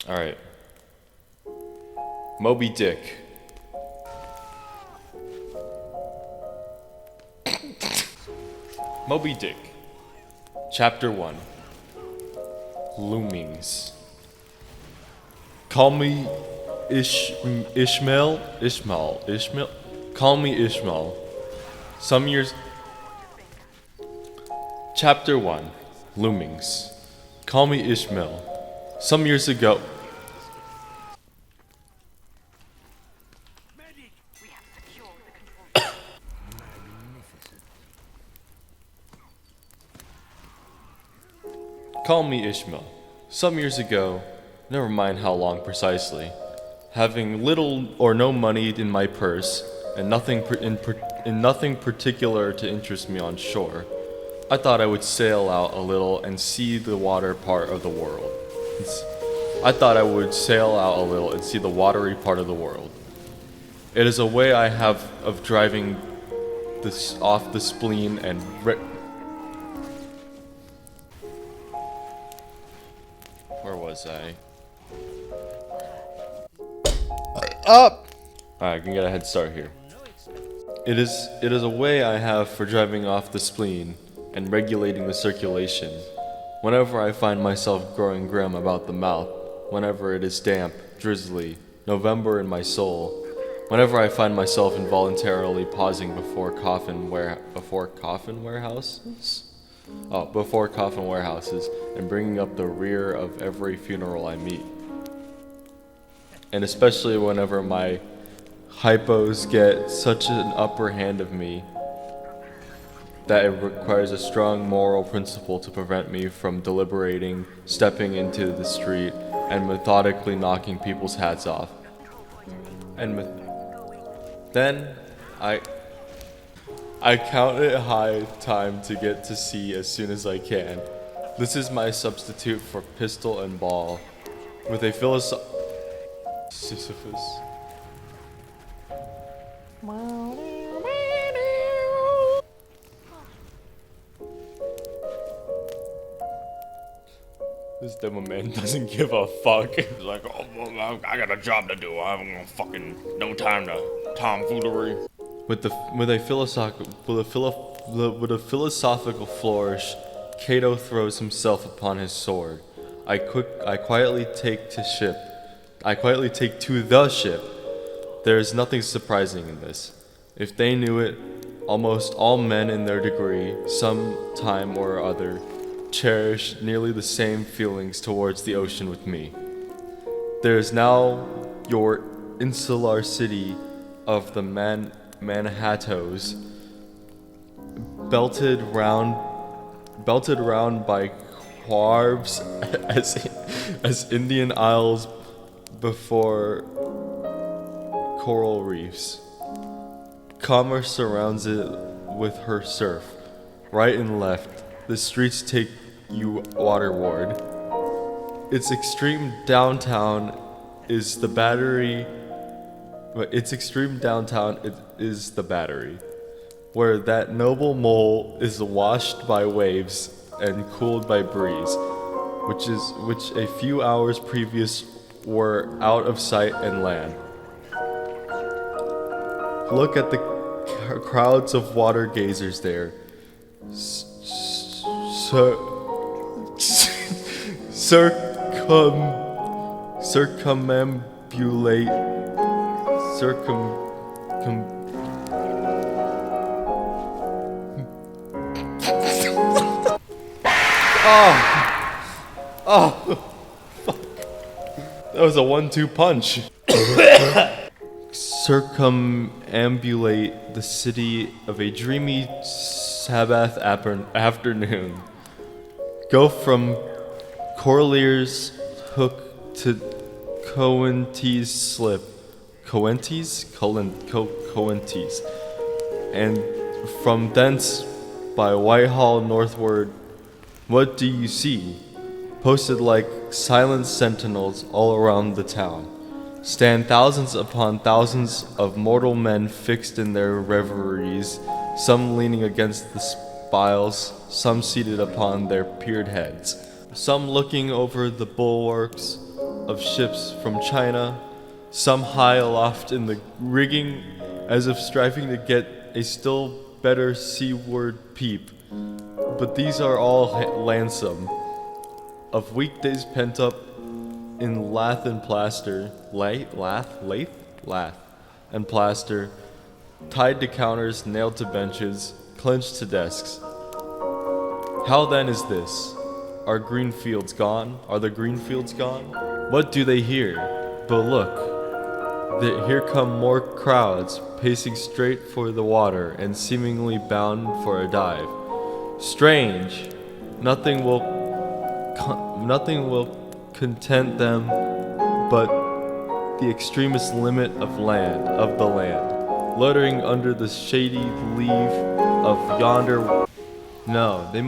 Alright. Moby Dick. Moby Dick. Chapter 1. Loomings. Call me Ishmael. Call me Ishmael. Some years. Chapter 1. Loomings. Call me Ishmael. Some years ago. Call me Ishmael. Some years ago, never mind how long precisely, having little or no money in my purse and nothing particular to interest me on shore, I thought I would sail out a little and see the water part of the world. The watery part of the world. It is a way I have of driving this off the spleen and where was I? Up! Alright, I can get a head start here. It is a way I have for driving off the spleen and regulating the circulation. Whenever I find myself growing grim about the mouth, whenever it is damp, drizzly, November in my soul, whenever I find myself involuntarily pausing before coffin warehouses and bringing up the rear of every funeral I meet. And especially whenever my hypos get such an upper hand of me that it requires a strong moral principle to prevent me from deliberating, stepping into the street, and methodically knocking people's hats off. Then I count it high time to get to sea as soon as I can. This is my substitute for pistol and ball, with a Sisyphus. This demo man doesn't give a fuck. He's like, oh, well, I got a job to do. I'm fucking no time to tomfoolery. With a philosophical flourish, Cato throws himself upon his sword. I quietly take to the ship. There is nothing surprising in this. If they knew it, almost all men in their degree, some time or other, cherish nearly the same feelings towards the ocean with me. There is now your insular city of the Manhattoes, belted round by quarves as Indian Isles before coral reefs. Commerce surrounds it with her surf, right and left. The streets take you waterward. Its extreme downtown is the Battery, where that noble mole is washed by waves and cooled by breeze, which a few hours previous were out of sight and land. Look at the crowds of water gazers there. Circumambulate. Oh, fuck. That was a 1-2 punch. Circumambulate the city of a dreamy Sabbath afternoon. Go from Corlear's Hook to Coenties Slip. Coenties, and from thence by Whitehall northward. What do you see? Posted like silent sentinels all around the town, stand thousands upon thousands of mortal men fixed in their reveries, some leaning against the spiles, some seated upon their peered heads, some looking over the bulwarks, of ships from China, some high aloft in the rigging, as if striving to get a still better seaward peep. But these are all landsome, of weekdays pent up in lath and plaster, lath and plaster, tied to counters, nailed to benches, clenched to desks. How then is this? Are green fields gone? Are the green fields gone? What do they hear? But look, here come more crowds, pacing straight for the water and seemingly bound for a dive. Strange! Nothing will content them but the extremest limit of the land, loitering under the shady leaf of yonder. No, they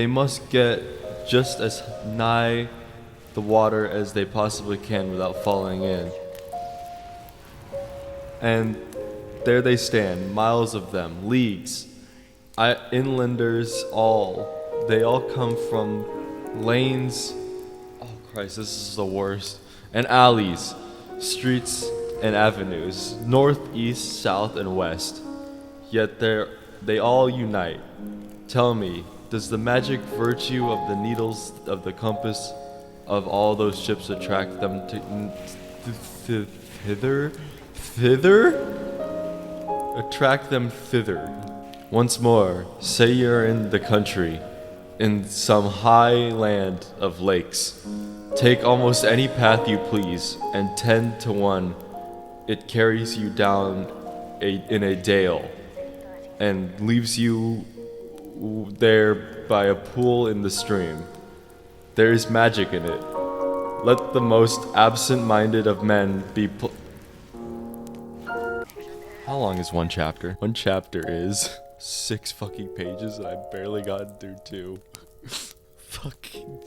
must get just as nigh the water as they possibly can without falling in. And there they stand, miles of them, leagues, inlanders all. They all come from lanes, oh Christ, this is the worst, and alleys, streets and avenues, north, east, south, and west. Yet they all unite. Tell me, does the magic virtue of the needles of the compass of all those ships attract them attract them thither? Once more, say you're in the country, in some high land of lakes. Take almost any path you please, and 10 to 1, it carries you down in a dale, and leaves you there by a pool in the stream. There is magic in it. Let the most absent-minded of men be How long is one chapter? One chapter is 6 fucking pages and I barely got through 2. Fucking